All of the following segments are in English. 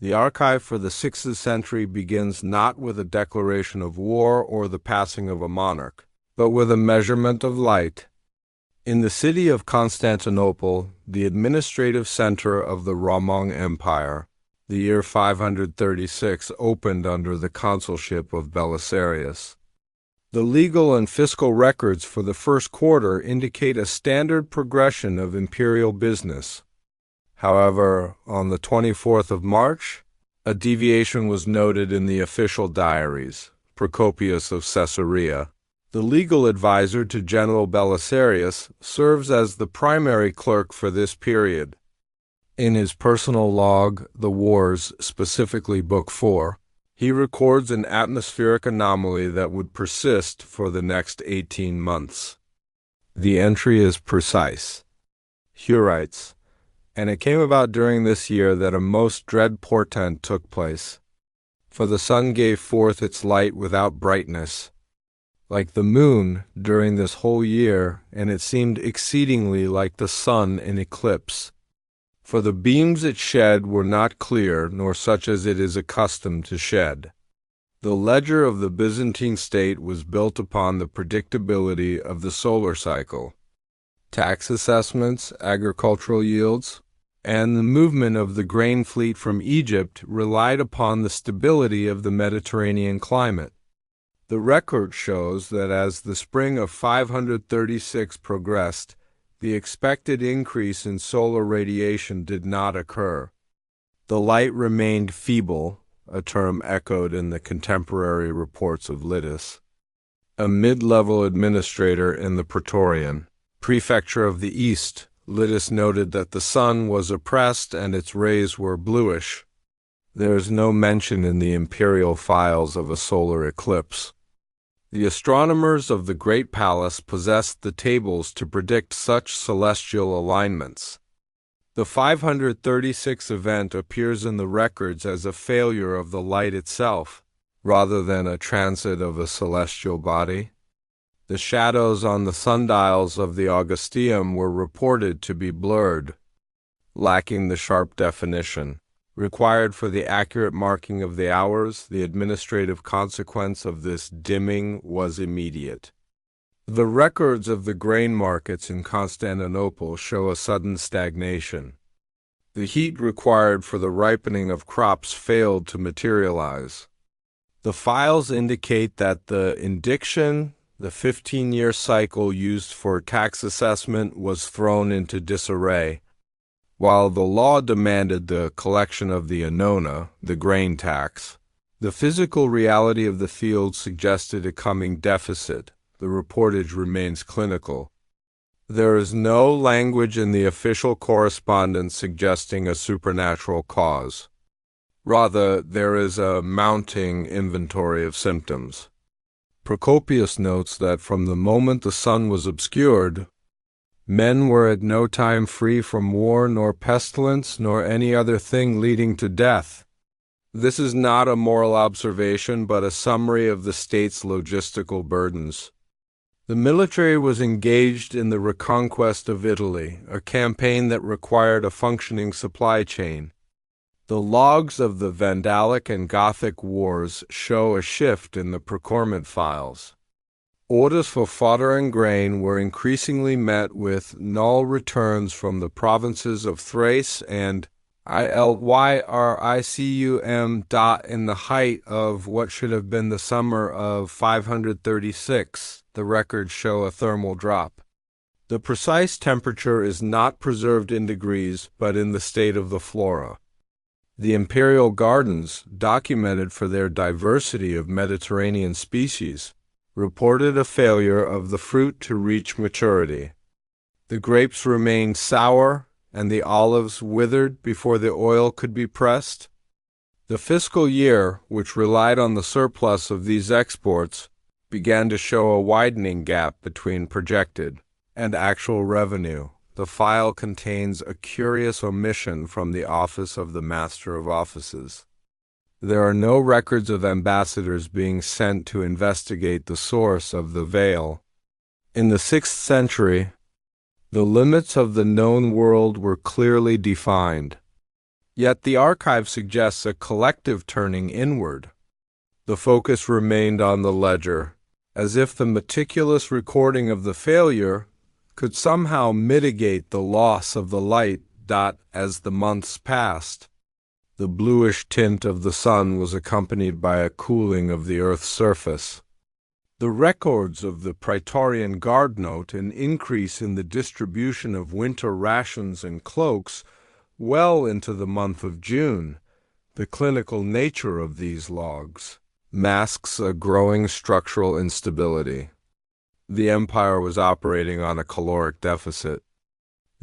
The archive for the 6th century begins not with a declaration of war or the passing of a monarch, but with a measurement of light. In the city of Constantinople, the administrative center of the Roman Empire, the year 536 opened under the consulship of Belisarius. The legal and fiscal records for the first quarter indicate a standard progression of imperial business. However, on the 24th of March, a deviation was noted in the official diaries. Procopius of Caesarea, the legal advisor to General Belisarius, serves as the primary clerk for this period. In his personal log, The Wars, specifically Book 4, he records an atmospheric anomaly that would persist for the next 18 months. The entry is precise. He writes, "And it came about during this year that a most dread portent took place. For the sun gave forth its light without brightness, like the moon during this whole year, and it seemed exceedingly like the sun in eclipse. For the beams it shed were not clear, nor such as it is accustomed to shed. The ledger of the Byzantine state was built upon the predictability of the solar cycle. Tax assessments, agricultural yields, and the movement of the grain fleet from Egypt relied upon the stability of the Mediterranean climate. The record shows that as the spring of 536 progressed, the expected increase in solar radiation did not occur. The light remained feeble, a term echoed in the contemporary reports of Litus. A mid-level administrator in the Praetorian Prefecture of the East, Litus noted that the sun was oppressed and its rays were bluish. There is no mention in the imperial files of a solar eclipse. The astronomers of the Great Palace possessed the tables to predict such celestial alignments. The 536 event appears in the records as a failure of the light itself, rather than a transit of a celestial body. The shadows on the sundials of the Augusteum were reported to be blurred, lacking the sharp definition required for the accurate marking of the hours. The administrative consequence of this dimming was immediate. The records of the grain markets in Constantinople show a sudden stagnation. The heat required for the ripening of crops failed to materialize. The files indicate that the indiction, the 15-year cycle used for tax assessment, was thrown into disarray. While the law demanded the collection of the annona, the grain tax, the physical reality of the field suggested a coming deficit. The reportage remains clinical. There is no language in the official correspondence suggesting a supernatural cause. Rather, there is a mounting inventory of symptoms. Procopius notes that from the moment the sun was obscured, men were at no time free from war, nor pestilence, nor any other thing leading to death. This is not a moral observation, but a summary of the state's logistical burdens. The military was engaged in the reconquest of Italy, a campaign that required a functioning supply chain. The logs of the Vandalic and Gothic wars show a shift in the procurement files. Orders for fodder and grain were increasingly met with null returns from the provinces of Thrace and Illyricum. In the height of what should have been the summer of 536, the records show a thermal drop. The precise temperature is not preserved in degrees, but in the state of the flora. The imperial gardens, documented for their diversity of Mediterranean species, reported a failure of the fruit to reach maturity. The grapes remained sour, and the olives withered before the oil could be pressed. The fiscal year, which relied on the surplus of these exports, began to show a widening gap between projected and actual revenue. The file contains a curious omission from the office of the Master of Offices. There are no records of ambassadors being sent to investigate the source of the veil. In the 6th century, the limits of the known world were clearly defined. Yet the archive suggests a collective turning inward. The focus remained on the ledger, as if the meticulous recording of the failure could somehow mitigate the loss of the light. As the months passed, the bluish tint of the sun was accompanied by a cooling of the earth's surface. The records of the Praetorian Guard note an increase in the distribution of winter rations and cloaks well into the month of June. The clinical nature of these logs masks a growing structural instability. The empire was operating on a caloric deficit.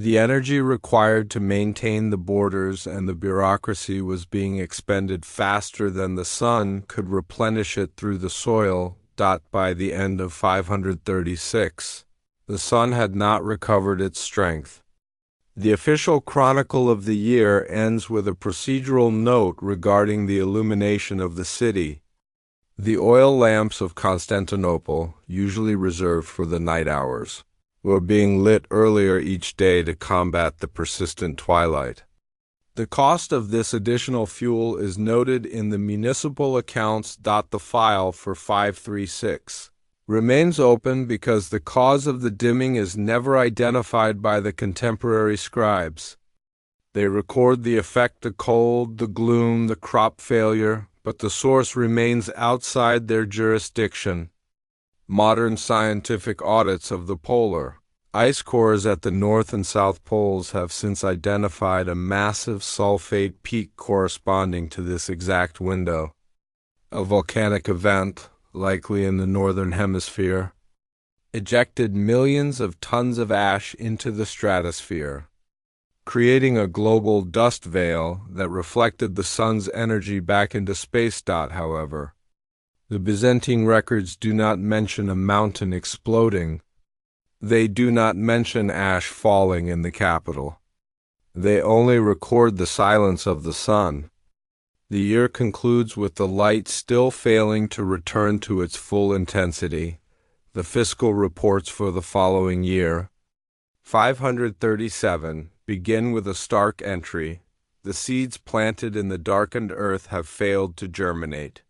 The energy required to maintain the borders and the bureaucracy was being expended faster than the sun could replenish it through the soil. By the end of 536, the sun had not recovered its strength. The official chronicle of the year ends with a procedural note regarding the illumination of the city. The oil lamps of Constantinople, usually reserved for the night hours, were being lit earlier each day to combat the persistent twilight. The cost of this additional fuel is noted in the municipal accounts. The file for 536 remains open because the cause of the dimming is never identified by the contemporary scribes. They record the effect, the cold, the gloom, the crop failure, but the source remains outside their jurisdiction. Modern scientific audits of the polar ice cores at the North and South Poles have since identified a massive sulfate peak corresponding to this exact window. A volcanic event, likely in the Northern Hemisphere, ejected millions of tons of ash into the stratosphere, creating a global dust veil that reflected the sun's energy back into space. However, the Byzantine records do not mention a mountain exploding. They do not mention ash falling in the capital. They only record the silence of the sun. The year concludes with the light still failing to return to its full intensity. The fiscal reports for the following year, 537, begin with a stark entry. The seeds planted in the darkened earth have failed to germinate.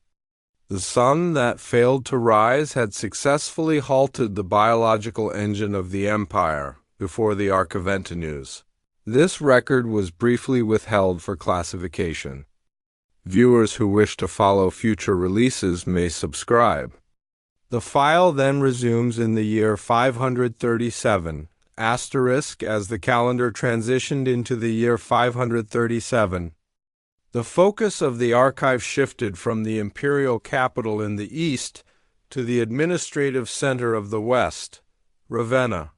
The sun that failed to rise had successfully halted the biological engine of the empire before the Archiventinus. This record was briefly withheld for classification. Viewers who wish to follow future releases may subscribe. The file then resumes in the year 537, asterisk, as the calendar transitioned into the year 537. The focus of the archive shifted from the imperial capital in the east to the administrative center of the west, Ravenna.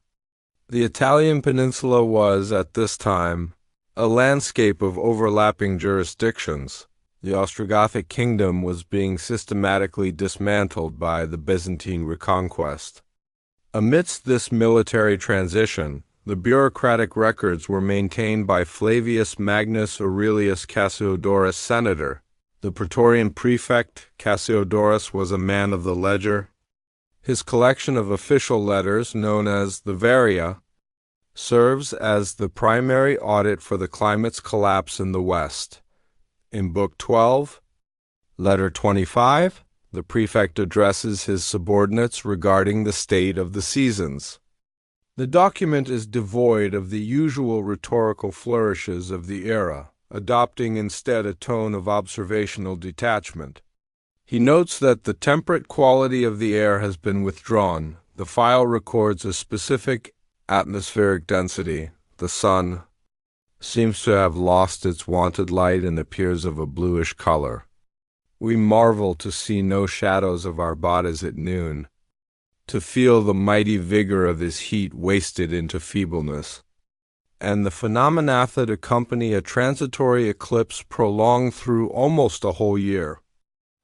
The Italian peninsula was, at this time, a landscape of overlapping jurisdictions. The Ostrogothic kingdom was being systematically dismantled by the Byzantine reconquest. Amidst this military transition, the bureaucratic records were maintained by Flavius Magnus Aurelius Cassiodorus, senator. The Praetorian prefect, Cassiodorus, was a man of the ledger. His collection of official letters, known as the Varia, serves as the primary audit for the climate's collapse in the West. In Book 12, Letter 25, the prefect addresses his subordinates regarding the state of the seasons. The document is devoid of the usual rhetorical flourishes of the era, adopting instead a tone of observational detachment. He notes that the temperate quality of the air has been withdrawn. The file records a specific atmospheric density. The sun seems to have lost its wonted light and appears of a bluish color. We marvel to see no shadows of our bodies at noon, to feel the mighty vigor of his heat wasted into feebleness, and the phenomena that accompany a transitory eclipse prolonged through almost a whole year.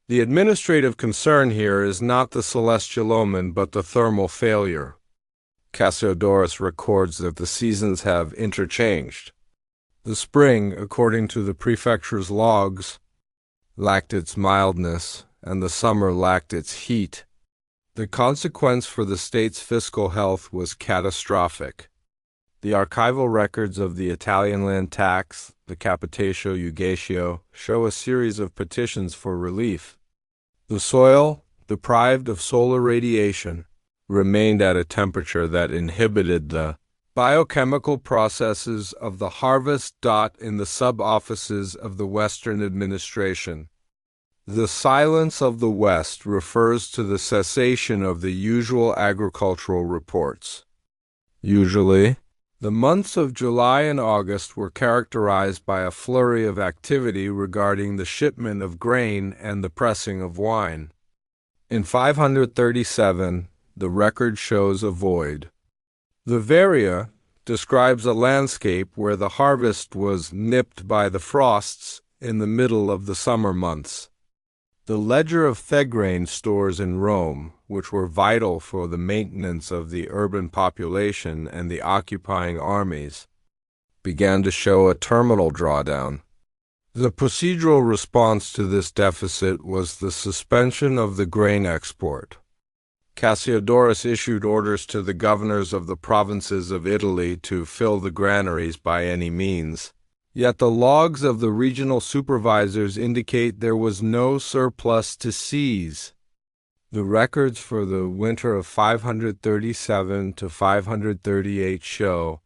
The administrative concern here is not the celestial omen but the thermal failure. Cassiodorus records that the seasons have interchanged. The spring, according to the prefecture's logs, lacked its mildness, and the summer lacked its heat. The consequence for the state's fiscal health was catastrophic. The archival records of the Italian land tax, the Capitatio Eugatio, show a series of petitions for relief. The soil, deprived of solar radiation, remained at a temperature that inhibited the biochemical processes of the harvest. In the sub-offices of the Western administration, the silence of the West refers to the cessation of the usual agricultural reports. Usually, the months of July and August were characterized by a flurry of activity regarding the shipment of grain and the pressing of wine. In 537, the record shows a void. The Varia describes a landscape where the harvest was nipped by the frosts in the middle of the summer months. The ledger of thegrain stores in Rome, which were vital for the maintenance of the urban population and the occupying armies, began to show a terminal drawdown. The procedural response to this deficit was the suspension of the grain export. Cassiodorus issued orders to the governors of the provinces of Italy to fill the granaries by any means. Yet the logs of the regional supervisors indicate there was no surplus to seize. The records for the winter of 537 to 538 show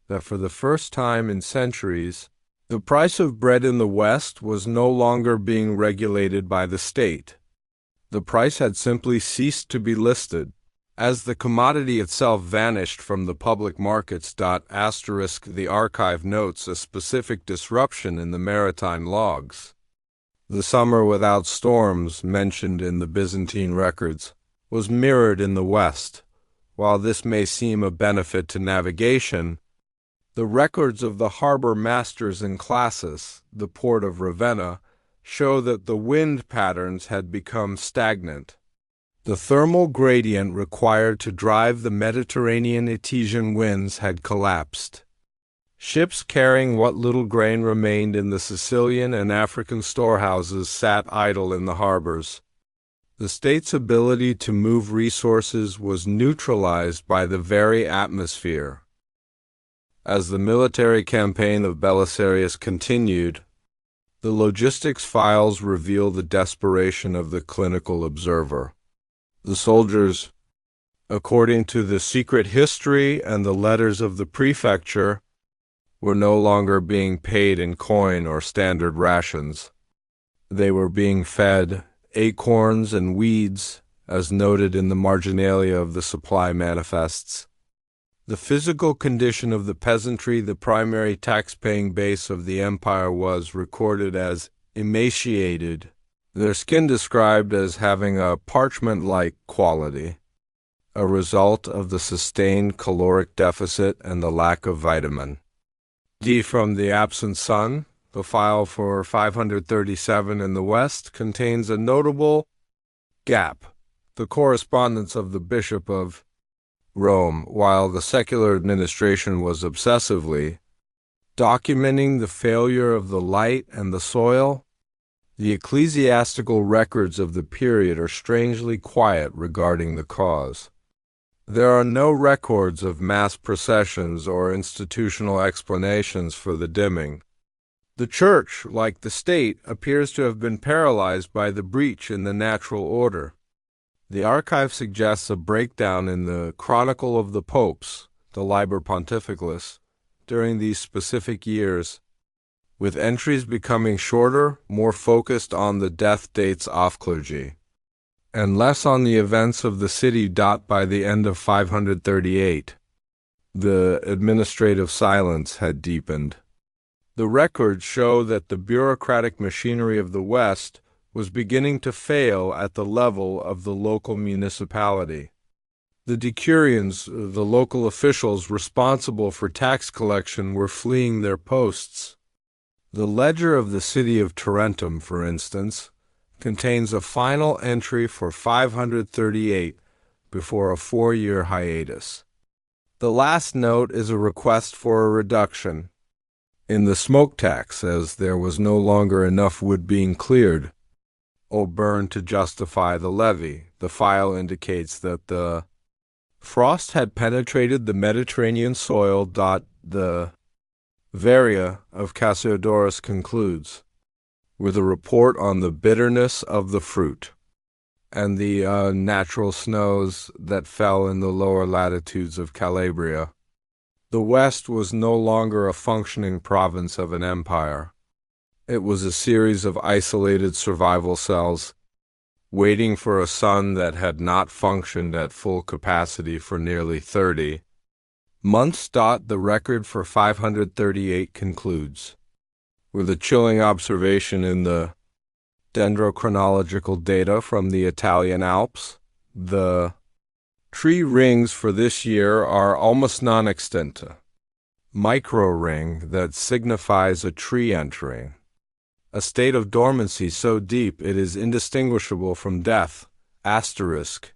that for the first time in centuries, the price of bread in the West was no longer being regulated by the state. The price had simply ceased to be listed, as the commodity itself vanished from the public markets. The archive notes a specific disruption in the maritime logs. The summer without storms, mentioned in the Byzantine records, was mirrored in the West. While this may seem a benefit to navigation, the records of the harbor masters in Classis, the port of Ravenna, show that the wind patterns had become stagnant. The thermal gradient required to drive the Mediterranean Etesian winds had collapsed. Ships carrying what little grain remained in the Sicilian and African storehouses sat idle in the harbors. The state's ability to move resources was neutralized by the very atmosphere. As the military campaign of Belisarius continued, the logistics files reveal the desperation of the clinical observer. The soldiers, according to the secret history and the letters of the prefecture, were no longer being paid in coin or standard rations. They were being fed acorns and weeds, as noted in the marginalia of the supply manifests. The physical condition of the peasantry, the primary tax-paying base of the empire, was recorded as emaciated, their skin described as having a parchment-like quality, a result of the sustained caloric deficit and the lack of vitamin D from the absent sun. The file for 537 in the West contains a notable gap. The correspondence of the Bishop of Rome, while the secular administration was obsessively documenting the failure of the light and the soil, the ecclesiastical records of the period are strangely quiet regarding the cause. There are no records of mass processions or institutional explanations for the dimming. The Church, like the state, appears to have been paralyzed by the breach in the natural order. The archive suggests a breakdown in the Chronicle of the Popes, the Liber Pontificalis, during these specific years, with entries becoming shorter, more focused on the death dates of clergy, and less on the events of the city. By the end of 538, the administrative silence had deepened. The records show that the bureaucratic machinery of the West was beginning to fail at the level of the local municipality. The decurions, the local officials responsible for tax collection, were fleeing their posts. The ledger of the city of Tarentum, for instance, contains a final entry for 538 before a 4-year hiatus. The last note is a request for a reduction in the smoke tax, as there was no longer enough wood being cleared or burned to justify the levy. The file indicates that the frost had penetrated the Mediterranean soil. The Varia of Cassiodorus concludes with a report on the bitterness of the fruit and the natural snows that fell in the lower latitudes of Calabria. The West was no longer a functioning province of an empire. It was a series of isolated survival cells, waiting for a sun that had not functioned at full capacity for nearly 30 months. The record for 538 concludes with a chilling observation in the dendrochronological data from the Italian Alps. The tree rings for this year are almost non-extant. Micro-ring that signifies a tree entering a state of dormancy so deep it is indistinguishable from death. Asterisk.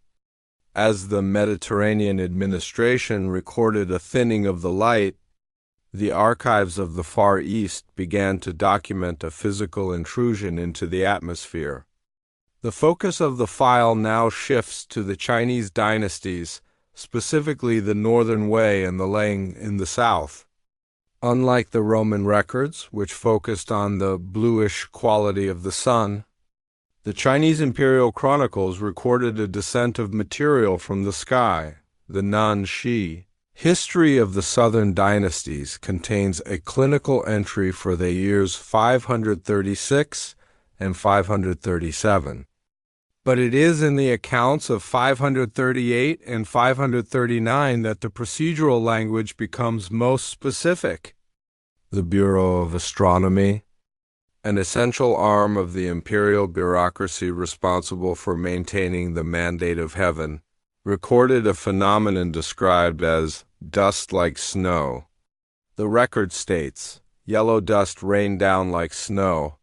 As the Mediterranean administration recorded a thinning of the light, the archives of the Far East began to document a physical intrusion into the atmosphere. The focus of the file now shifts to the Chinese dynasties, specifically the Northern Wei and the Liang in the south. Unlike the Roman records, which focused on the bluish quality of the sun, the Chinese imperial chronicles recorded a descent of material from the sky, the Nan-shi. History of the Southern Dynasties contains a clinical entry for the years 536 and 537. But it is in the accounts of 538 and 539 that the procedural language becomes most specific. The Bureau of Astronomy, an essential arm of the imperial bureaucracy responsible for maintaining the mandate of heaven, recorded a phenomenon described as dust like snow. The record states, yellow dust rained down like snow.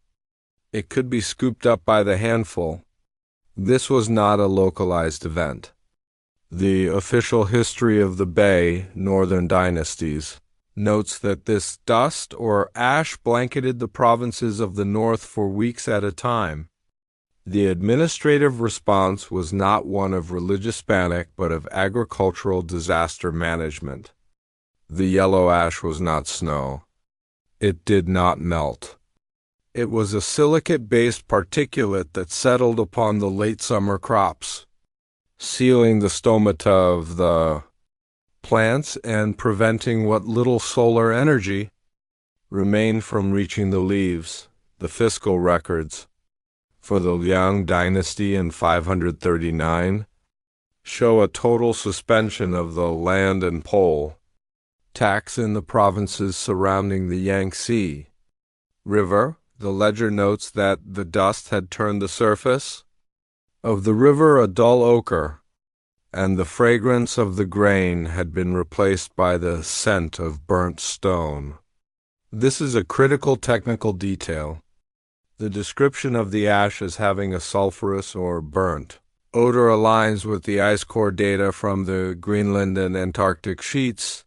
It could be scooped up by the handful. This was not a localized event. The official history of the Bei Northern Dynasties notes that this dust or ash blanketed the provinces of the north for weeks at a time. The administrative response was not one of religious panic but of agricultural disaster management. The yellow ash was not snow. It did not melt. It was a silicate-based particulate that settled upon the late summer crops, sealing the stomata of the plants and preventing what little solar energy remained from reaching the leaves. The fiscal records for the Liang dynasty in 539 show a total suspension of the land and poll tax in the provinces surrounding the Yangtze River. The ledger notes that the dust had turned the surface of the river a dull ochre, and the fragrance of the grain had been replaced by the scent of burnt stone. This is a critical technical detail. The description of the ash as having a sulfurous or burnt odor aligns with the ice core data from the Greenland and Antarctic sheets,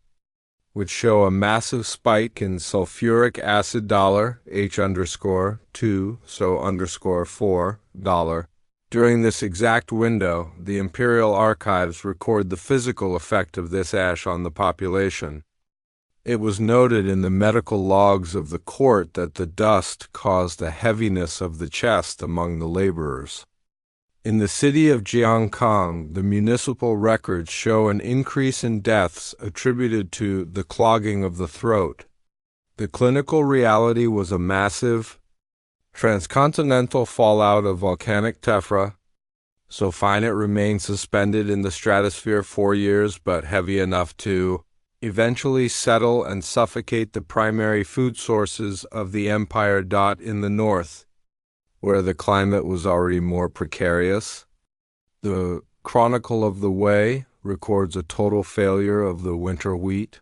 which show a massive spike in sulfuric acid $H_2 $4. During this exact window, the imperial archives record the physical effect of this ash on the population. It was noted in the medical logs of the court that the dust caused a heaviness of the chest among the laborers. In the city of Jiangkang, the municipal records show an increase in deaths attributed to the clogging of the throat. The clinical reality was a massive, transcontinental fallout of volcanic tephra, so fine it remained suspended in the stratosphere 4 years but heavy enough to eventually settle and suffocate the primary food sources of the empire. In the north, where the climate was already more precarious, the Chronicle of the Wei records a total failure of the winter wheat.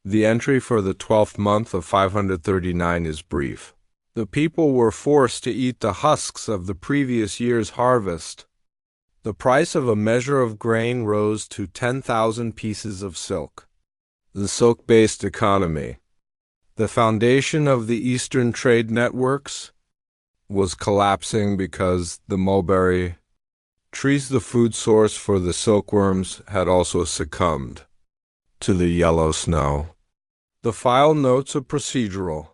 The entry for the 12th month of 539 is brief. The people were forced to eat the husks of the previous year's harvest. The price of a measure of grain rose to 10,000 pieces of silk. The silk-based economy, the foundation of the Eastern trade networks, was collapsing because the mulberry trees, the food source for the silkworms, had also succumbed to the yellow snow. The file notes a procedural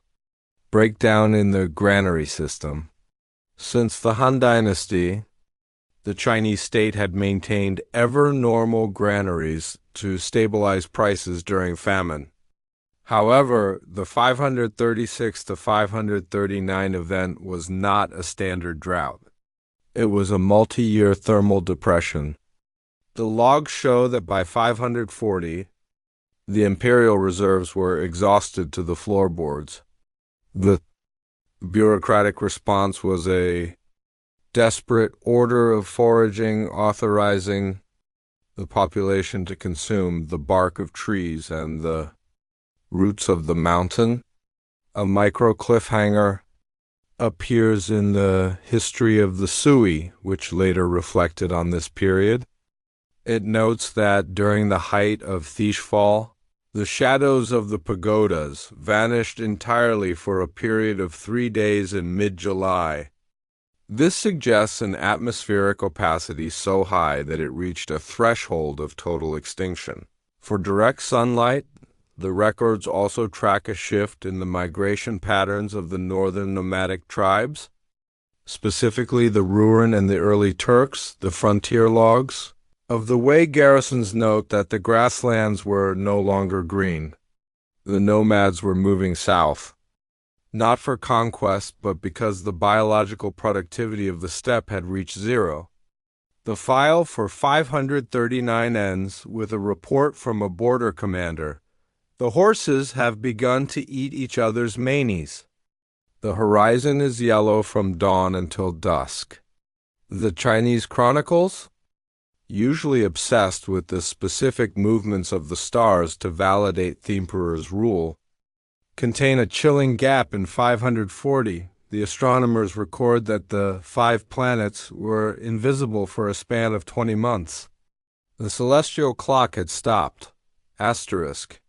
breakdown in the granary system. Since the Han Dynasty, the Chinese state had maintained ever-normal granaries to stabilize prices during famine. However, the 536 to 539 event was not a standard drought. It was a multi-year thermal depression. The logs show that by 540, the imperial reserves were exhausted to the floorboards. The bureaucratic response was a desperate order of foraging authorizing the population to consume the bark of trees and the roots of the mountain. A micro cliffhanger appears in the history of the Sui, which later reflected on this period. It notes that during the height of Thishfall, the shadows of the pagodas vanished entirely for a period of 3 days in mid-July. This suggests an atmospheric opacity so high that it reached a threshold of total extinction. For direct sunlight, the records also track a shift in the migration patterns of the northern nomadic tribes, specifically the Ruran and the early Turks, the frontier logs. Of the way garrisons note that the grasslands were no longer green. The nomads were moving south, not for conquest, but because the biological productivity of the steppe had reached zero. The file for 539 ends with a report from a border commander. The horses have begun to eat each other's manes. The horizon is yellow from dawn until dusk. The Chinese chronicles, usually obsessed with the specific movements of the stars to validate the emperor's rule, contain a chilling gap in 540. The astronomers record that the 5 planets were invisible for a span of 20 months. The celestial clock had stopped. Asterisk.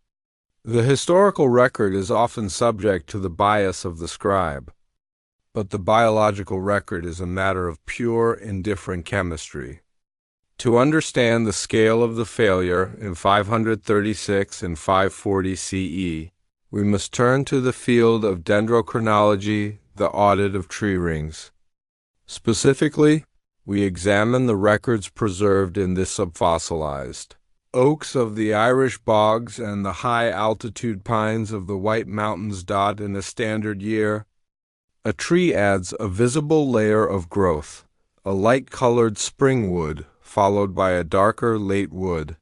The historical record is often subject to the bias of the scribe, but the biological record is a matter of pure, indifferent chemistry. To understand the scale of the failure in 536 and 540 CE, we must turn to the field of dendrochronology, the audit of tree rings. Specifically, we examine the records preserved in this subfossilized oaks of the Irish bogs and the high-altitude pines of the White Mountains dot in a standard year. A tree adds a visible layer of growth, a light-colored spring wood, followed by a darker late wood.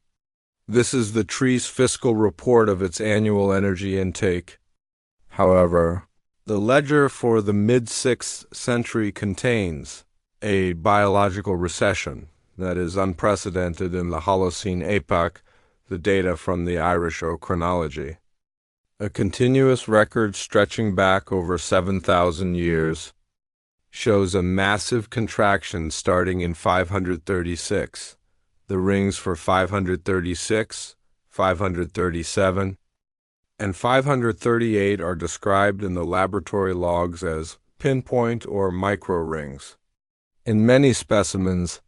This is the tree's fiscal report of its annual energy intake. However, the ledger for the mid-6th century contains a biological recession that is unprecedented in the Holocene epoch, the data from the Irish chronology. A continuous record stretching back over 7,000 years shows a massive contraction starting in 536. The rings for 536, 537, and 538 are described in the laboratory logs as pinpoint or micro rings. In many specimens,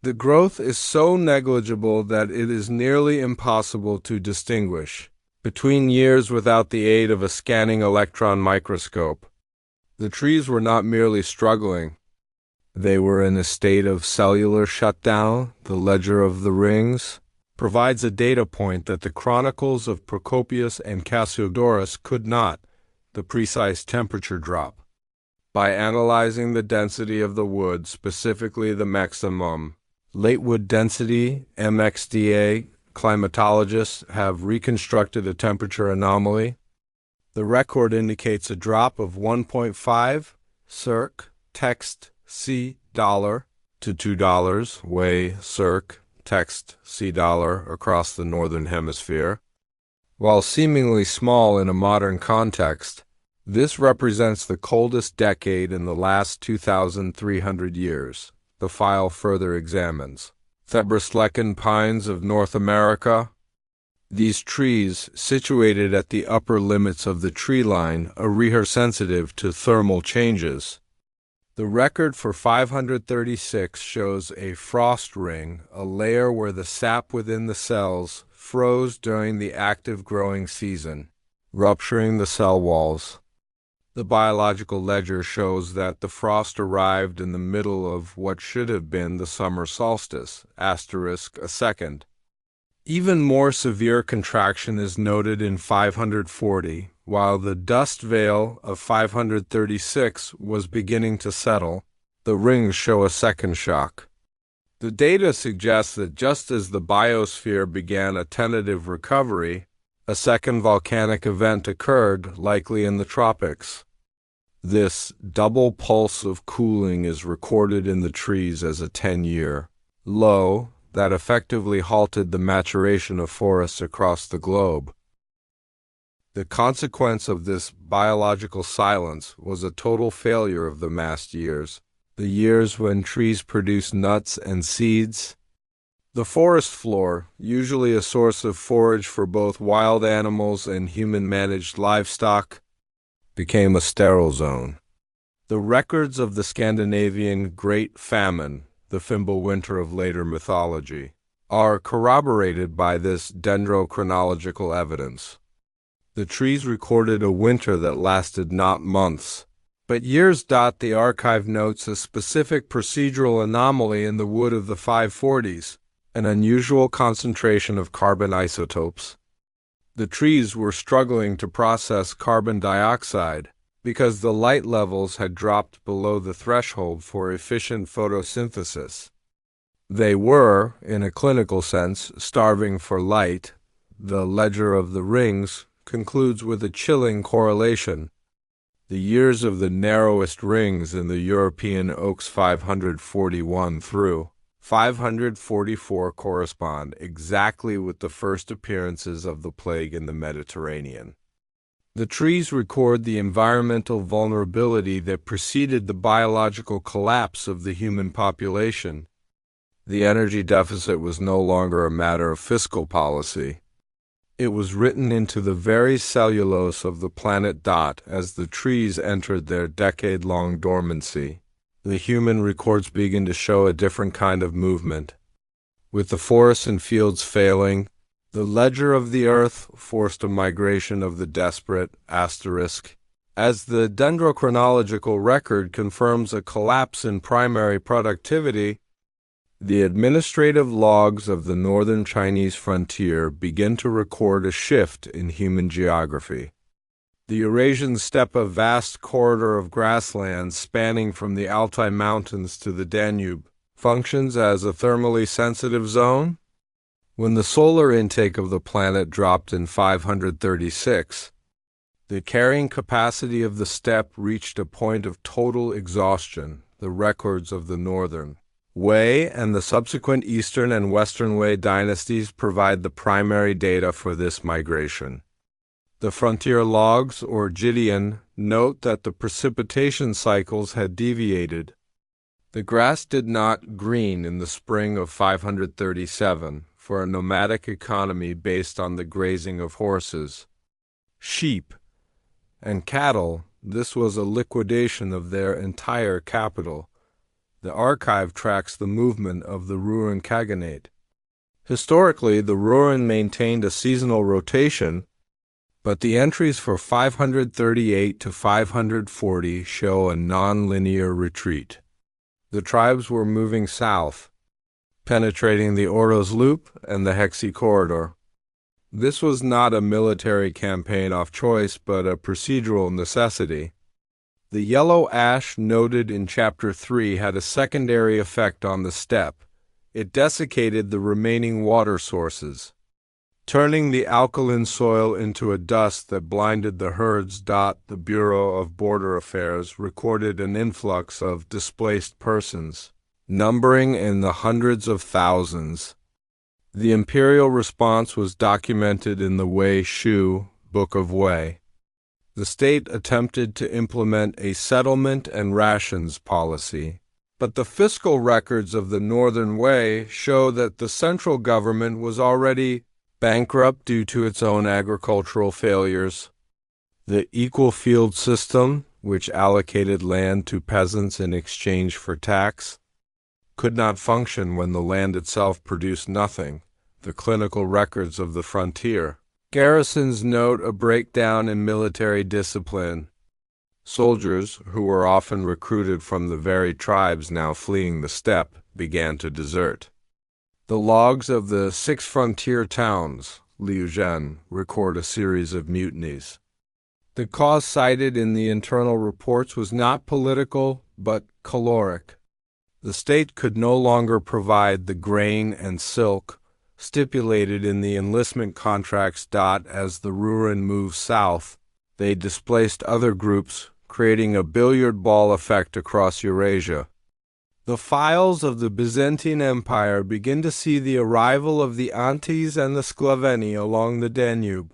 the growth is so negligible that it is nearly impossible to distinguish between years without the aid of a scanning electron microscope. The trees were not merely struggling. They were in a state of cellular shutdown. The ledger of the rings provides a data point that the chronicles of Procopius and Cassiodorus could not, the precise temperature drop. By analyzing the density of the wood, specifically the maximum late wood density, MXDA, climatologists have reconstructed a temperature anomaly. The record indicates a drop of 1.5 circ text C dollar to $2 way circ text C dollar across the northern hemisphere. While seemingly small in a modern context, this represents the coldest decade in the last 2,300 years. The file further examines Thebrusleccan pines of North America. These trees, situated at the upper limits of the tree line, are sensitive to thermal changes. The record for 536 shows a frost ring, a layer where the sap within the cells froze during the active growing season. rupturing the cell walls. The biological ledger shows that the frost arrived in the middle of what should have been the summer solstice, asterisk a second. Even more severe contraction is noted in 540, while the dust veil of 536 was beginning to settle. The rings show a second shock. The data suggests that just as the biosphere began a tentative recovery, a second volcanic event occurred, likely in the tropics. This double pulse of cooling is recorded in the trees as a 10-year low that effectively halted the maturation of forests across the globe. The consequence of this biological silence was a total failure of the mast years, the years when trees produce nuts and seeds. The forest floor, usually a source of forage for both wild animals and human-managed livestock, became a sterile zone. The records of the Scandinavian Great Famine, the Fimbulwinter of later mythology, are corroborated by this dendrochronological evidence. The trees recorded a winter that lasted not months, but years. The archive notes a specific procedural anomaly in the wood of the 540s, an unusual concentration of carbon isotopes. The trees were struggling to process carbon dioxide because the light levels had dropped below the threshold for efficient photosynthesis. They were, in a clinical sense, starving for light. The ledger of the rings concludes with a chilling correlation. The years of the narrowest rings in the European oaks 541 through 544 correspond exactly with the first appearances of the plague in the Mediterranean. The trees record the environmental vulnerability that preceded the biological collapse of the human population. The energy deficit was no longer a matter of fiscal policy. It was written into the very cellulose of the planet. As the trees entered their decade-long dormancy, the human records begin to show a different kind of movement. With the forests and fields failing, the ledger of the earth forced a migration of the desperate, asterisk, as the dendrochronological record confirms a collapse in primary productivity. The administrative logs of the northern Chinese frontier begin to record a shift in human geography. The Eurasian steppe, a vast corridor of grasslands spanning from the Altai Mountains to the Danube, functions as a thermally sensitive zone. When the solar intake of the planet dropped in 536, the carrying capacity of the steppe reached a point of total exhaustion. The records of the northern Wei and the subsequent Eastern and Western Wei dynasties provide the primary data for this migration. The frontier logs, or Gideon, note that the precipitation cycles had deviated. The grass did not green in the spring of 537 for a nomadic economy based on the grazing of horses, sheep, and cattle. This was a liquidation of their entire capital. The archive tracks the movement of the Ruhren Khaganate. Historically, the Ruhren maintained a seasonal rotation, but the entries for 538 to 540 show a non-linear retreat. The tribes were moving south, penetrating the Oros Loop and the Hexi Corridor. This was not a military campaign off choice, but a procedural necessity. The yellow ash noted in Chapter 3 had a secondary effect on the steppe. It desiccated the remaining water sources, turning the alkaline soil into a dust that blinded the herds. The Bureau of Border Affairs recorded an influx of displaced persons, numbering in the hundreds of thousands. The imperial response was documented in the Wei Shu, Book of Wei. The state attempted to implement a settlement and rations policy, but the fiscal records of the Northern Wei show that the central government was already bankrupt due to its own agricultural failures. The equal field system, which allocated land to peasants in exchange for tax, could not function when the land itself produced nothing. The clinical records of the frontier Garrisons note a breakdown in military discipline. Soldiers, who were often recruited from the very tribes now fleeing the steppe, began to desert. The logs of the 6 frontier towns, Liujian, record a series of mutinies. The cause cited in the internal reports was not political, but caloric. The state could no longer provide the grain and silk stipulated in the enlistment contracts. As the Ruren moved south, they displaced other groups, creating a billiard ball effect across Eurasia. The files of the Byzantine Empire begin to see the arrival of the Antes and the Sclaveni along the Danube.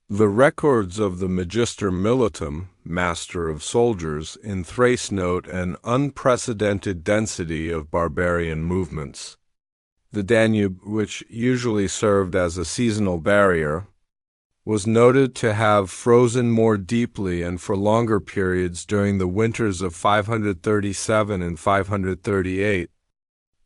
The records of the Magister Militum, master of soldiers, in Thrace note an unprecedented density of barbarian movements. The Danube, which usually served as a seasonal barrier, was noted to have frozen more deeply and for longer periods during the winters of 537 and 538,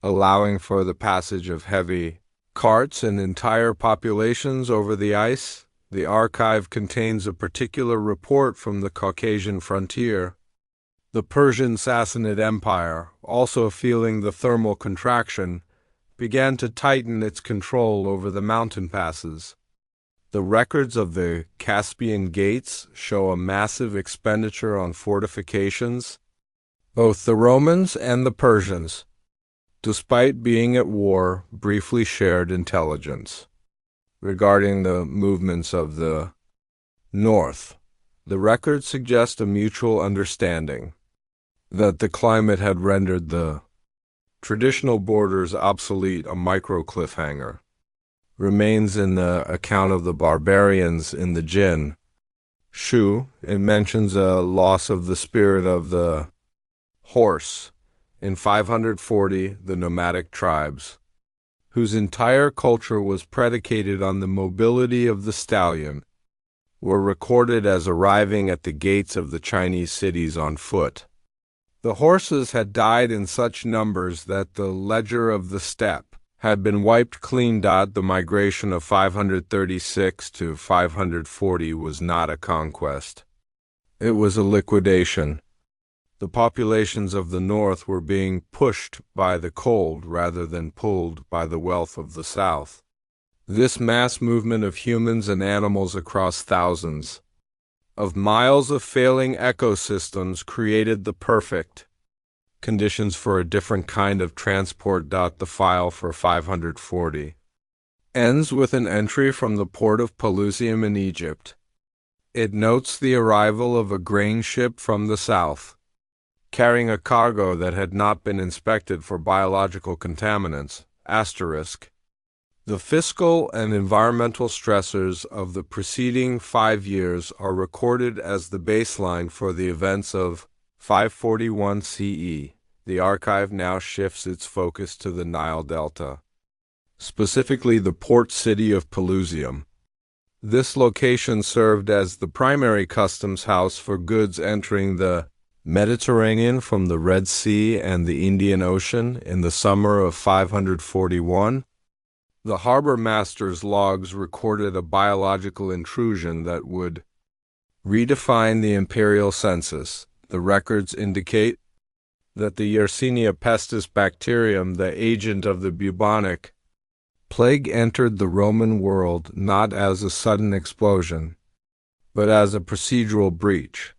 allowing for the passage of heavy carts and entire populations over the ice. The archive contains a particular report from the Caucasian frontier. The Persian Sassanid Empire, also feeling the thermal contraction, began to tighten its control over the mountain passes. The records of the Caspian Gates show a massive expenditure on fortifications. Both the Romans and the Persians, despite being at war, briefly shared intelligence. Regarding the movements of the north, the records suggest a mutual understanding that the climate had rendered the traditional borders obsolete. A micro cliffhanger remains in the account of the barbarians in the Jin. Shu, it mentions a loss of the spirit of the horse. In 540, the nomadic tribes, whose entire culture was predicated on the mobility of the stallion, were recorded as arriving at the gates of the Chinese cities on foot. The horses had died in such numbers that the ledger of the steppe had been wiped clean. The migration of 536 to 540 was not a conquest. It was a liquidation. The populations of the north were being pushed by the cold rather than pulled by the wealth of the south. This mass movement of humans and animals across thousands of miles of failing ecosystems created the perfect conditions for a different kind of transport. The file for 540 ends with an entry from the port of Pelusium in Egypt. It notes the arrival of a grain ship from the south, carrying a cargo that had not been inspected for biological contaminants. The fiscal and environmental stressors of the preceding 5 years are recorded as the baseline for the events of 541 CE. The archive now shifts its focus to the Nile Delta, specifically the port city of Pelusium. This location served as the primary customs house for goods entering the Mediterranean from the Red Sea and the Indian Ocean in the summer of 541. The harbor master's logs recorded a biological intrusion that would redefine the imperial census. The records indicate that the Yersinia pestis bacterium, the agent of the bubonic plague, entered the Roman world not as a sudden explosion, but as a procedural breach.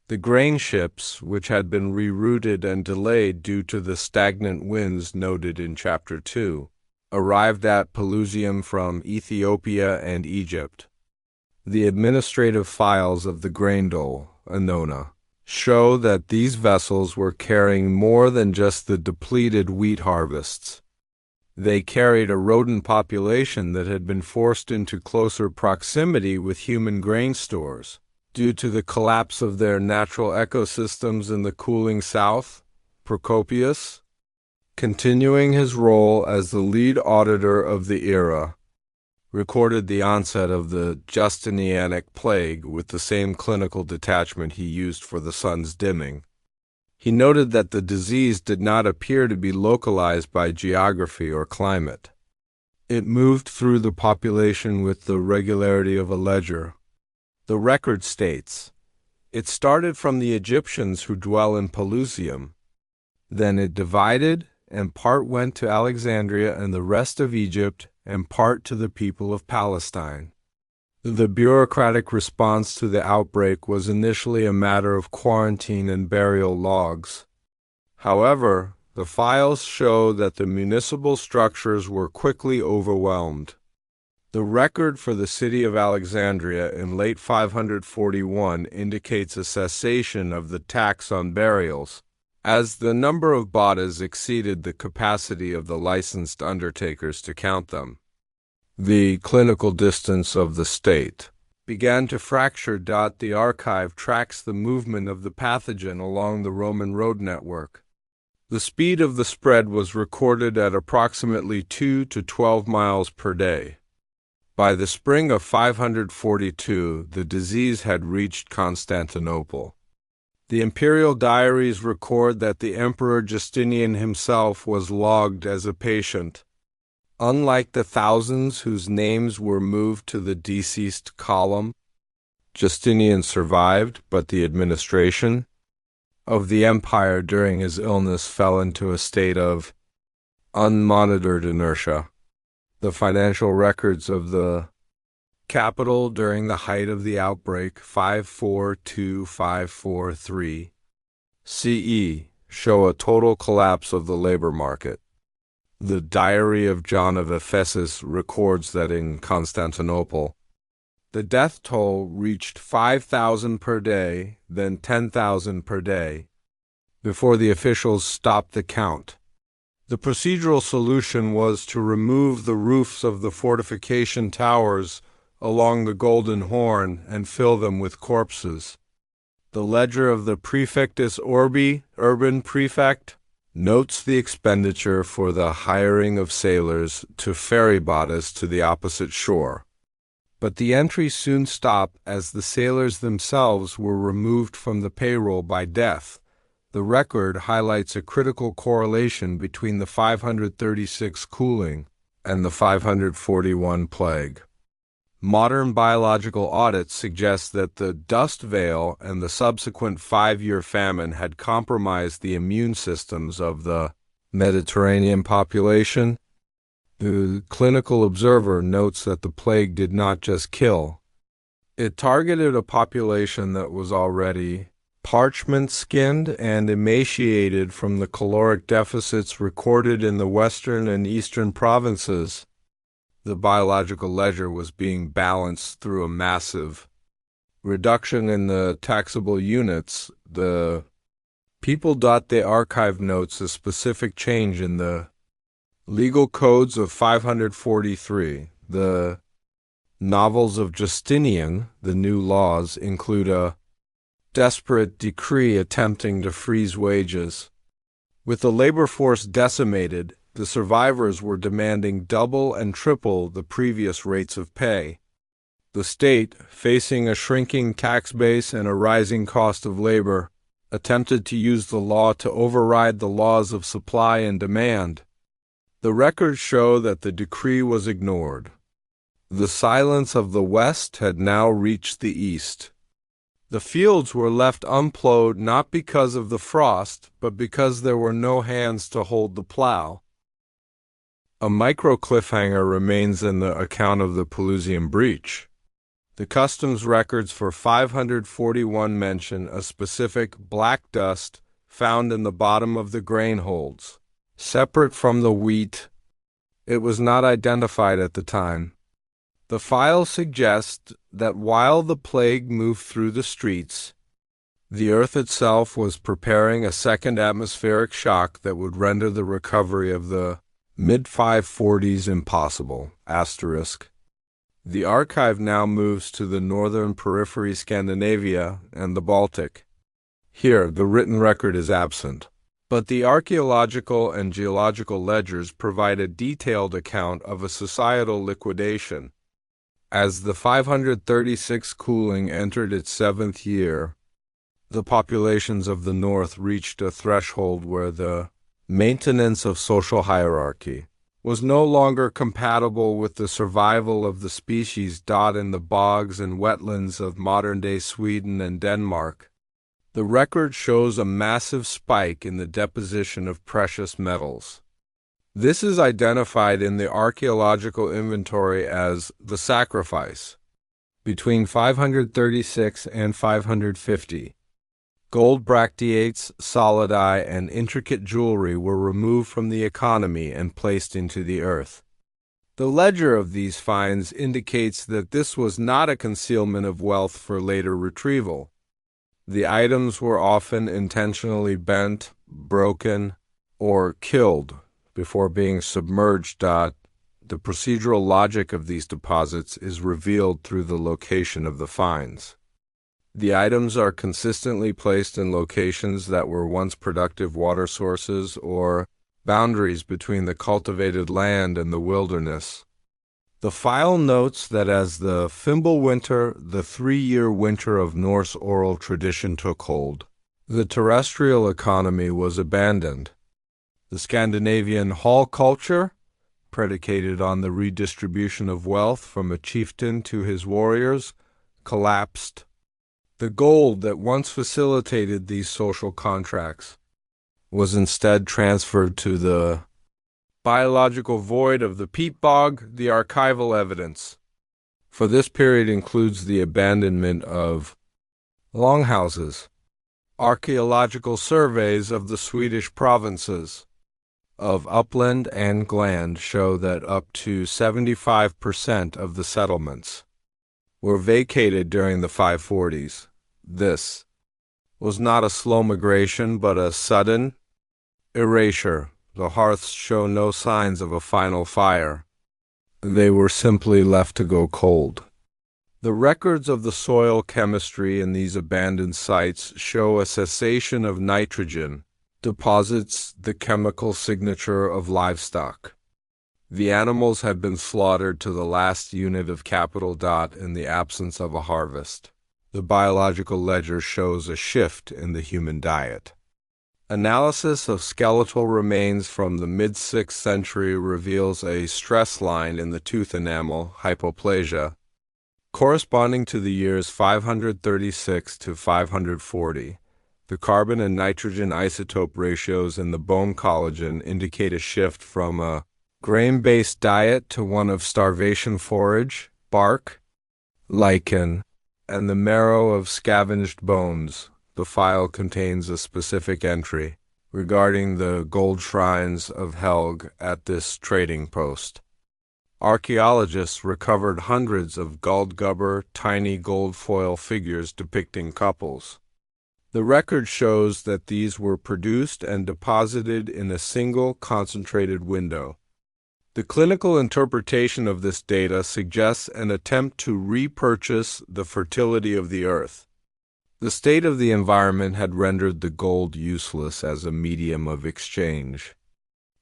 The grain ships, which had been rerouted and delayed due to the stagnant winds noted in Chapter 2, arrived at Pelusium from Ethiopia and Egypt. The administrative files of the grain dole, Annona, show that these vessels were carrying more than just the depleted wheat harvests. They carried a rodent population that had been forced into closer proximity with human grain stores due to the collapse of their natural ecosystems in the cooling south. Procopius, continuing his role as the lead auditor of the era, recorded the onset of the Justinianic Plague with the same clinical detachment he used for the sun's dimming. He noted that the disease did not appear to be localized by geography or climate. It moved through the population with the regularity of a ledger. The record states, "It started from the Egyptians who dwell in Pelusium. Then it divided, and part went to Alexandria and the rest of Egypt, and part to the people of Palestine." The bureaucratic response to the outbreak was initially a matter of quarantine and burial logs. However, the files show that the municipal structures were quickly overwhelmed. The record for the city of Alexandria in late 541 indicates a cessation of the tax on burials, as the number of bodies exceeded the capacity of the licensed undertakers to count them. The clinical distance of the state began to fracture. The archive tracks the movement of the pathogen along the Roman road network. The speed of the spread was recorded at approximately 2 to 12 miles per day. By the spring of 542, the disease had reached Constantinople. The imperial diaries record that the Emperor Justinian himself was logged as a patient. Unlike the thousands whose names were moved to the deceased column, Justinian survived, but the administration of the empire during his illness fell into a state of unmonitored inertia. The financial records of the capital during the height of the outbreak, 542-543 CE, show a total collapse of the labor market. The Diary of John of Ephesus records that in Constantinople, the death toll reached 5,000 per day, then 10,000 per day, before the officials stopped the count. The procedural solution was to remove the roofs of the fortification towers along the Golden Horn and fill them with corpses. The ledger of the Praefectus Orbi, urban prefect, notes the expenditure for the hiring of sailors to ferry bodies to the opposite shore. But the entries soon stop as the sailors themselves were removed from the payroll by death. The record highlights a critical correlation between the 536 cooling and the 541 plague. Modern biological audits suggest that the dust veil and the subsequent 5-year famine had compromised the immune systems of the Mediterranean population. The clinical observer notes that the plague did not just kill. It targeted a population that was already parchment-skinned and emaciated from the caloric deficits recorded in the western and eastern provinces. The biological ledger was being balanced through a massive reduction in the taxable units. The People.de archive notes a specific change in the legal codes of 543. The novels of Justinian, the new laws, include a desperate decree attempting to freeze wages. With the labor force decimated, the survivors were demanding double and triple the previous rates of pay. The state, facing a shrinking tax base and a rising cost of labor, attempted to use the law to override the laws of supply and demand. The records show that the decree was ignored. The silence of the West had now reached the East. The fields were left unplowed not because of the frost, but because there were no hands to hold the plow. A micro-cliffhanger remains in the account of the Pelusium breach. The customs records for 541 mention a specific black dust found in the bottom of the grain holds, separate from the wheat. It was not identified at the time. The file suggests that while the plague moved through the streets, the earth itself was preparing a second atmospheric shock that would render the recovery of the mid-540s impossible. The archive now moves to the northern periphery Scandinavia and the Baltic. Here, the written record is absent, but the archaeological and geological ledgers provide a detailed account of a societal liquidation. As the 536 cooling entered its 7th year, the populations of the north reached a threshold where the maintenance of social hierarchy was no longer compatible with the survival of the species in the bogs and wetlands of modern-day Sweden and Denmark. The record shows a massive spike in the deposition of precious metals. This is identified in the archaeological inventory as the Sacrifice. Between 536 and 550, gold bracteates, solidi, and intricate jewelry were removed from the economy and placed into the earth. The ledger of these finds indicates that this was not a concealment of wealth for later retrieval. The items were often intentionally bent, broken, or killed before being submerged. The procedural logic of these deposits is revealed through the location of the finds. The items are consistently placed in locations that were once productive water sources or boundaries between the cultivated land and the wilderness. The file notes that as the Fimbulwinter, the 3-year winter of Norse oral tradition, took hold, the terrestrial economy was abandoned. The Scandinavian hall culture, predicated on the redistribution of wealth from a chieftain to his warriors, collapsed. The gold that once facilitated these social contracts was instead transferred to the biological void of the peat bog. The archival evidence for this period includes the abandonment of longhouses, archaeological surveys of the Swedish provinces of Uppland and Gland show that up to 75% of the settlements were vacated during the 540s. This was not a slow migration, but a sudden erasure. The hearths show no signs of a final fire. They were simply left to go cold. The records of the soil chemistry in these abandoned sites show a cessation of nitrogen deposits, the chemical signature of livestock. The animals had been slaughtered to the last unit of capital. In the absence of a harvest. The biological ledger shows a shift in the human diet. Analysis of skeletal remains from the mid-6th century reveals a stress line in the tooth enamel, hypoplasia, corresponding to the years 536 to 540. The carbon and nitrogen isotope ratios in the bone collagen indicate a shift from a grain-based diet to one of starvation forage, bark, lichen, and the marrow of scavenged bones. The file contains a specific entry regarding the gold shrines of Helge at this trading post. Archaeologists recovered hundreds of Guldgubbar, tiny gold foil figures depicting couples. The record shows that these were produced and deposited in a single concentrated window. The clinical interpretation of this data suggests an attempt to repurchase the fertility of the earth. The state of the environment had rendered the gold useless as a medium of exchange.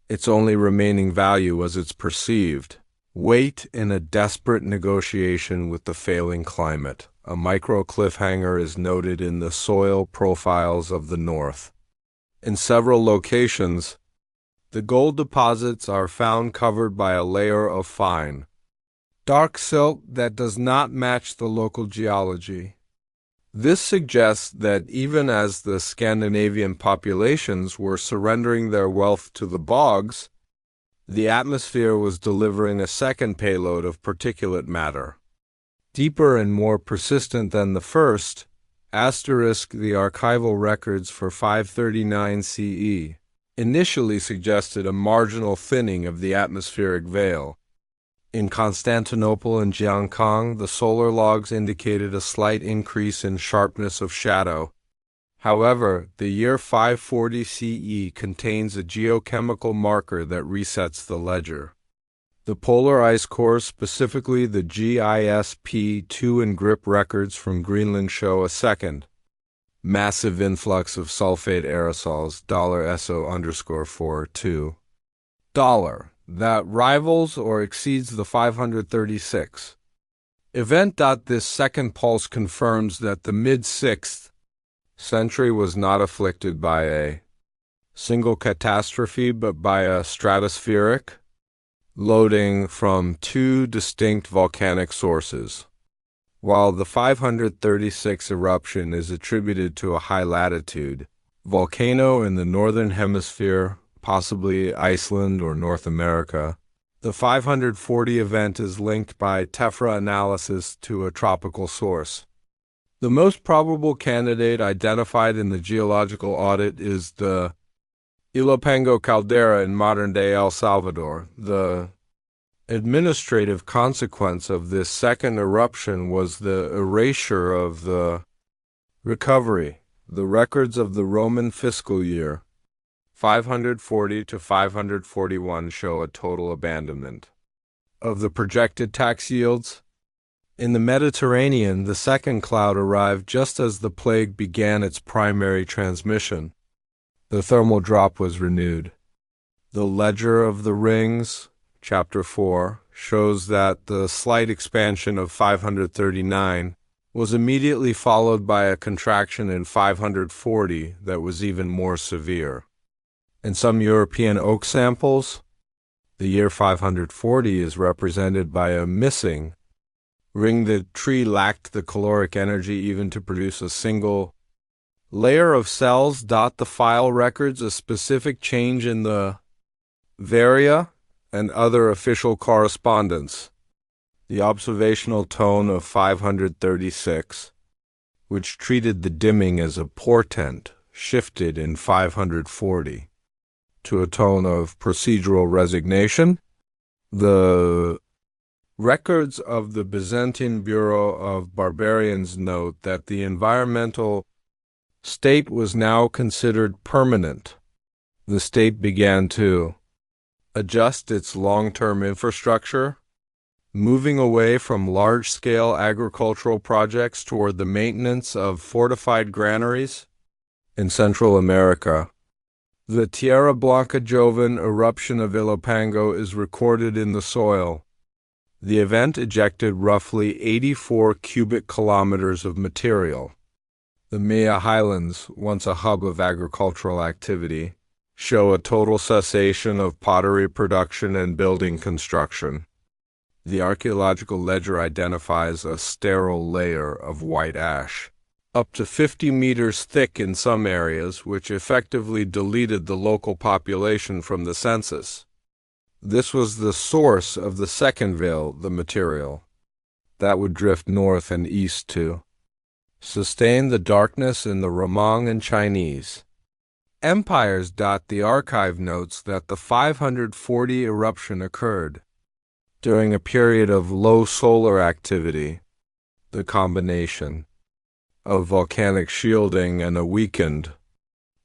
Its only remaining value was its perceived weight in a desperate negotiation with the failing climate. A micro cliffhanger is noted in the soil profiles of the north. In several locations, the gold deposits are found covered by a layer of fine, dark silt that does not match the local geology. This suggests that even as the Scandinavian populations were surrendering their wealth to the bogs, the atmosphere was delivering a second payload of particulate matter. Deeper and more persistent than the first, * the archival records for 539 CE initially suggested a marginal thinning of the atmospheric veil. In Constantinople and Jiankang, the solar logs indicated a slight increase in sharpness of shadow. However, the year 540 CE contains a geochemical marker that resets the ledger. The polar ice cores, specifically the GISP2 and GRIP records from Greenland, show a second massive influx of sulfate aerosols $SO_42 that rivals or exceeds the 536 event. This second pulse confirms that the mid-6th century was not afflicted by a single catastrophe but by a stratospheric loading from two distinct volcanic sources. While the 536 eruption is attributed to a high latitude volcano in the northern hemisphere, possibly Iceland or North America, the 540 event is linked by tephra analysis to a tropical source. The most probable candidate identified in the geological audit is the Ilopango caldera in modern-day El Salvador. The administrative consequence of this second eruption was the erasure of the recovery. The records of the Roman fiscal year 540 to 541 show a total abandonment of the projected tax yields. In the Mediterranean, the second cloud arrived just as the plague began its primary transmission. The thermal drop was renewed. The Ledger of the Rings, Chapter 4, shows that the slight expansion of 539 was immediately followed by a contraction in 540 that was even more severe. In some European oak samples, the year 540 is represented by a missing ring. The tree lacked the caloric energy even to produce a single layer of cells. The file records a specific change in the varia and other official correspondence. The observational tone of 536, which treated the dimming as a portent, shifted in 540 to a tone of procedural resignation. The records of the Byzantine Bureau of Barbarians note that the environmental state was now considered permanent. The state began to adjust its long-term infrastructure, moving away from large-scale agricultural projects toward the maintenance of fortified granaries. In Central America, the Tierra Blanca Joven eruption of Ilopango is recorded in the soil. The event ejected roughly 84 cubic kilometers of material. The Maya Highlands, once a hub of agricultural activity, show a total cessation of pottery production and building construction. The archaeological ledger identifies a sterile layer of white ash, up to 50 meters thick in some areas, which effectively deleted the local population from the census. This was the source of the second veil, the material, that would drift north and east to sustain the darkness in the Romang and Chinese empires. The archive notes that the 540 eruption occurred during a period of low solar activity. The combination of volcanic shielding and a weakened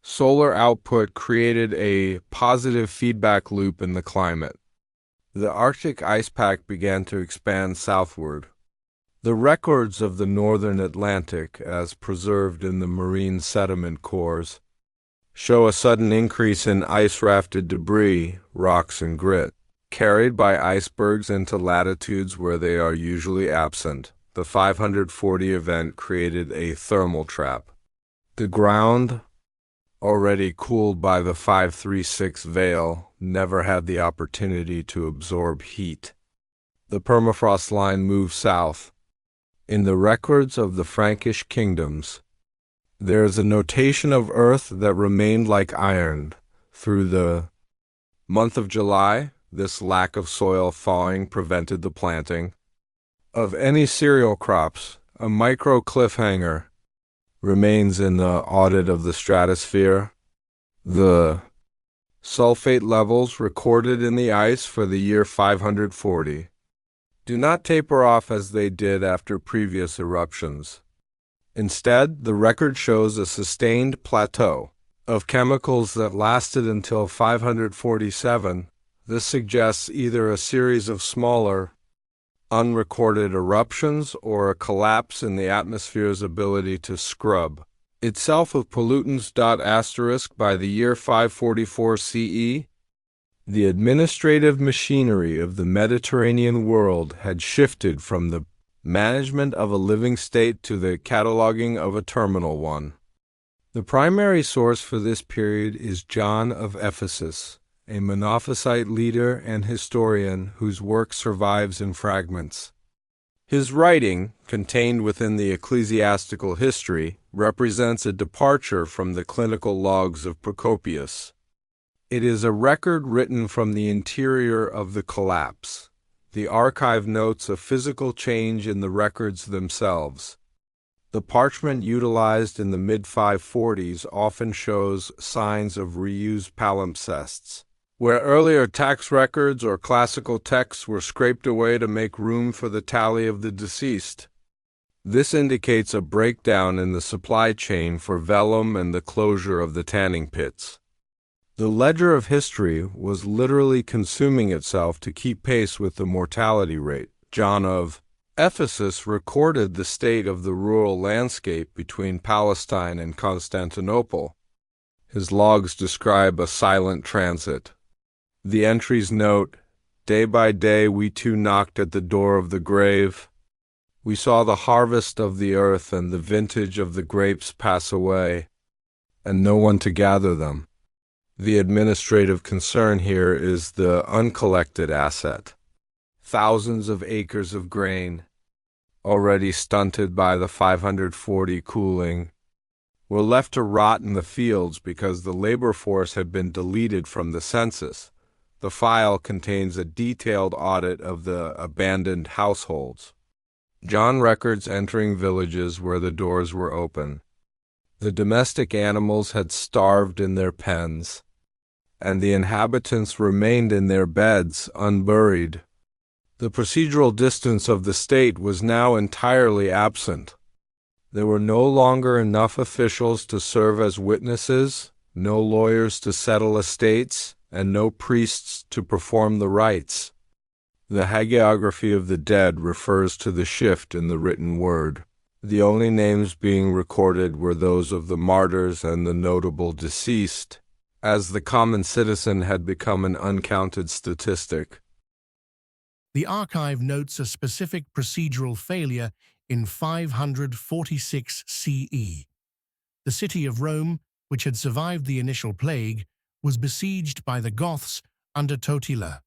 solar output created a positive feedback loop in the climate. The Arctic ice pack began to expand southward. The records of the northern Atlantic, as preserved in the marine sediment cores, show a sudden increase in ice-rafted debris, rocks, and grit, carried by icebergs into latitudes where they are usually absent. The 540 event created a thermal trap. The ground, already cooled by the 536 veil, never had the opportunity to absorb heat. The permafrost line moved south. In the records of the Frankish kingdoms, there is a notation of earth that remained like iron. Through the month of July, this lack of soil thawing prevented the planting of any cereal crops. A micro cliffhanger remains in the audit of the stratosphere. The sulfate levels recorded in the ice for the year 540 do not taper off as they did after previous eruptions. Instead, the record shows a sustained plateau of chemicals that lasted until 547. This suggests either a series of smaller, unrecorded eruptions or a collapse in the atmosphere's ability to scrub itself of pollutants. By the year 544 CE, the administrative machinery of the Mediterranean world had shifted from the management of a living state to the cataloging of a terminal one. The primary source for this period is John of Ephesus, a Monophysite leader and historian whose work survives in fragments. His writing, contained within the ecclesiastical history, represents a departure from the clinical logs of Procopius. It is a record written from the interior of the collapse. The archive notes a physical change in the records themselves. The parchment utilized in the mid-540s often shows signs of reused palimpsests, where earlier tax records or classical texts were scraped away to make room for the tally of the deceased. This indicates a breakdown in the supply chain for vellum and the closure of the tanning pits. The ledger of history was literally consuming itself to keep pace with the mortality rate. John of Ephesus recorded the state of the rural landscape between Palestine and Constantinople. His logs describe a silent transit. The entries note, "Day by day we too knocked at the door of the grave. We saw the harvest of the earth and the vintage of the grapes pass away, and no one to gather them." The administrative concern here is the uncollected asset. Thousands of acres of grain, already stunted by the 540 cooling, were left to rot in the fields because the labor force had been deleted from the census. The file contains a detailed audit of the abandoned households. John records entering villages where the doors were open. The domestic animals had starved in their pens, and the inhabitants remained in their beds unburied. The procedural distance of the state was now entirely absent. There were no longer enough officials to serve as witnesses, no lawyers to settle estates, and no priests to perform the rites. The hagiography of the dead refers to the shift in the written word. The only names being recorded were those of the martyrs and the notable deceased, as the common citizen had become an uncounted statistic. The archive notes a specific procedural failure in 546 CE. The city of Rome, which had survived the initial plague, was besieged by the Goths under Totila.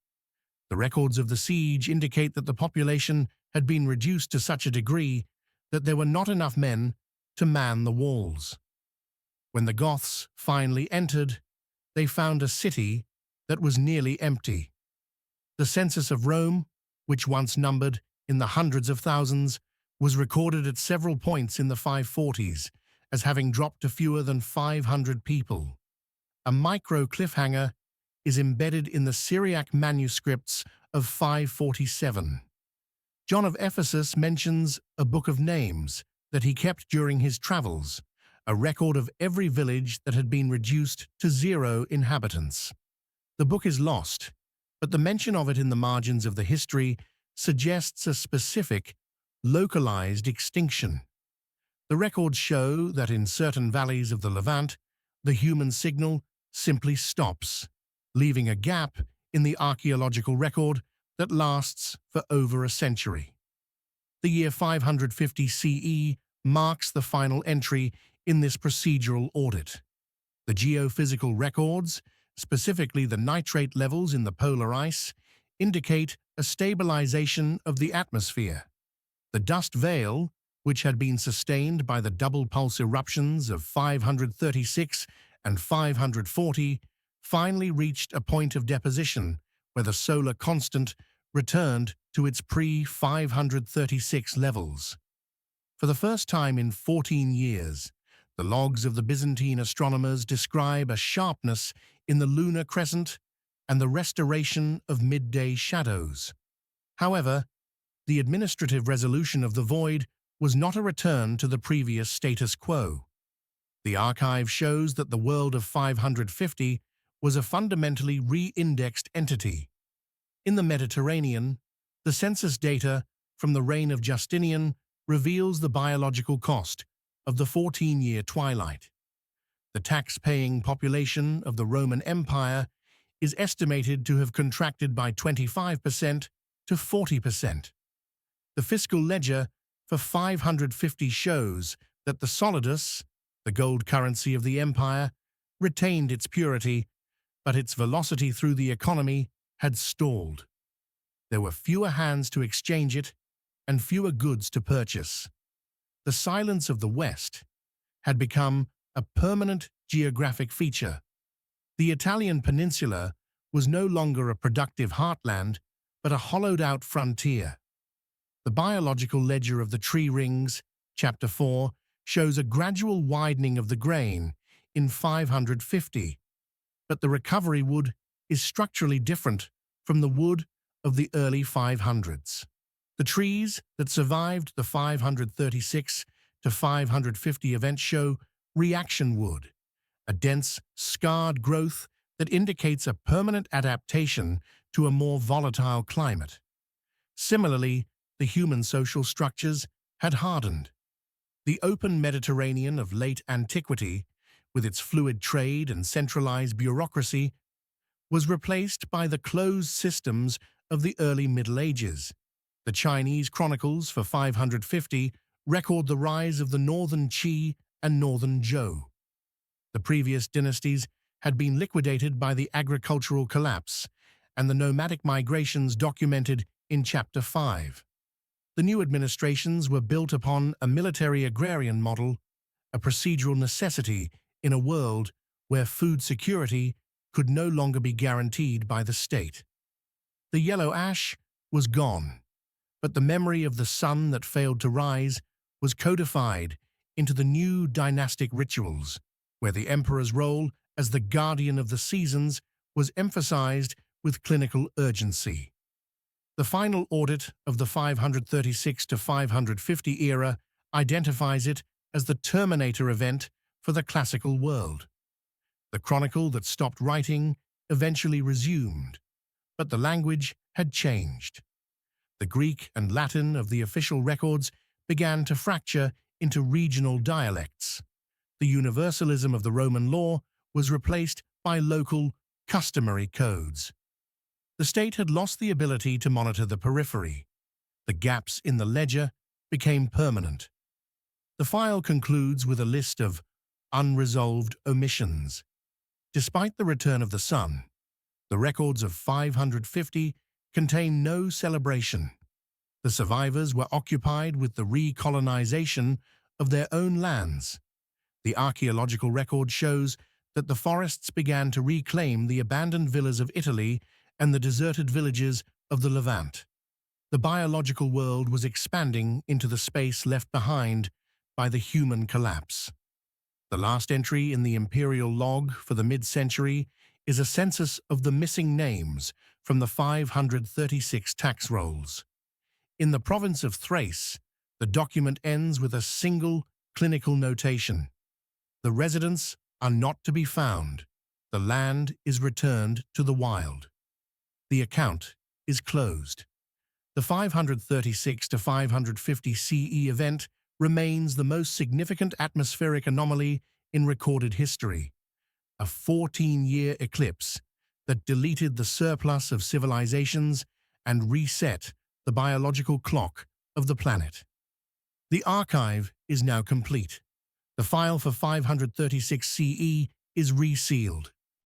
The records of the siege indicate that the population had been reduced to such a degree that there were not enough men to man the walls. When the Goths finally entered, they found a city that was nearly empty. The census of Rome, which once numbered in the hundreds of thousands, was recorded at several points in the 540s as having dropped to fewer than 500 people. A micro-cliffhanger is embedded in the Syriac manuscripts of 547. John of Ephesus mentions a book of names that he kept during his travels, a record of every village that had been reduced to 0 inhabitants. The book is lost, but the mention of it in the margins of the history suggests a specific, localized extinction. The records show that in certain valleys of the Levant, the human signal simply stops, leaving a gap in the archaeological record that lasts for over a century. The year 550 CE marks the final entry in this procedural audit. The geophysical records, specifically the nitrate levels in the polar ice, indicate a stabilization of the atmosphere. The dust veil, which had been sustained by the double pulse eruptions of 536 and 540, finally reached a point of deposition where the solar constant returned to its pre-536 levels. For the first time in 14 years, the logs of the Byzantine astronomers describe a sharpness in the lunar crescent and the restoration of midday shadows. However, the administrative resolution of the void was not a return to the previous status quo. The archive shows that the world of 550 was a fundamentally re-indexed entity. In the Mediterranean, the census data from the reign of Justinian reveals the biological cost of the 14-year twilight. The tax-paying population of the Roman Empire is estimated to have contracted by 25% to 40%. The fiscal ledger for 550 shows that the solidus, the gold currency of the empire, retained its purity, but its velocity through the economy had stalled. There were fewer hands to exchange it and fewer goods to purchase. The silence of the West had become a permanent geographic feature. The Italian peninsula was no longer a productive heartland, but a hollowed-out frontier. The biological ledger of the tree rings, Chapter 4, shows a gradual widening of the grain in 550, but the recovery wood is structurally different from the wood of the early 500s. The trees that survived the 536 to 550 event show reaction wood, a dense, scarred growth that indicates a permanent adaptation to a more volatile climate. Similarly, the human social structures had hardened. The open Mediterranean of late antiquity, with its fluid trade and centralized bureaucracy, was replaced by the closed systems of the early Middle Ages. The Chinese chronicles for 550 record the rise of the northern Qi and northern Zhou. The previous dynasties had been liquidated by the agricultural collapse and the nomadic migrations documented in Chapter 5. The new administrations were built upon a military-agrarian model, a procedural necessity in a world where food security could no longer be guaranteed by the state. The yellow ash was gone, but the memory of the sun that failed to rise was codified into the new dynastic rituals, where the emperor's role as the guardian of the seasons was emphasized with clinical urgency. The final audit of the 536 to 550 era identifies it as the terminator event for the classical world. The chronicle that stopped writing eventually resumed, but the language had changed. The Greek and Latin of the official records began to fracture into regional dialects. The universalism of the Roman law was replaced by local, customary codes. The state had lost the ability to monitor the periphery. The gaps in the ledger became permanent. The file concludes with a list of unresolved omissions. Despite the return of the sun, the records of 550 contain no celebration. The survivors were occupied with the recolonization of their own lands. The archaeological record shows that the forests began to reclaim the abandoned villas of Italy and the deserted villages of the Levant. The biological world was expanding into the space left behind by the human collapse. The last entry in the imperial log for the mid-century is a census of the missing names from the 536 tax rolls. In the province of Thrace, the document ends with a single clinical notation. The residents are not to be found. The land is returned to the wild. The account is closed. The 536 to 550 CE event remains the most significant atmospheric anomaly in recorded history, a 14-year eclipse that deleted the surplus of civilizations and reset the biological clock of the planet. The archive is now complete. The file for 536 CE is resealed.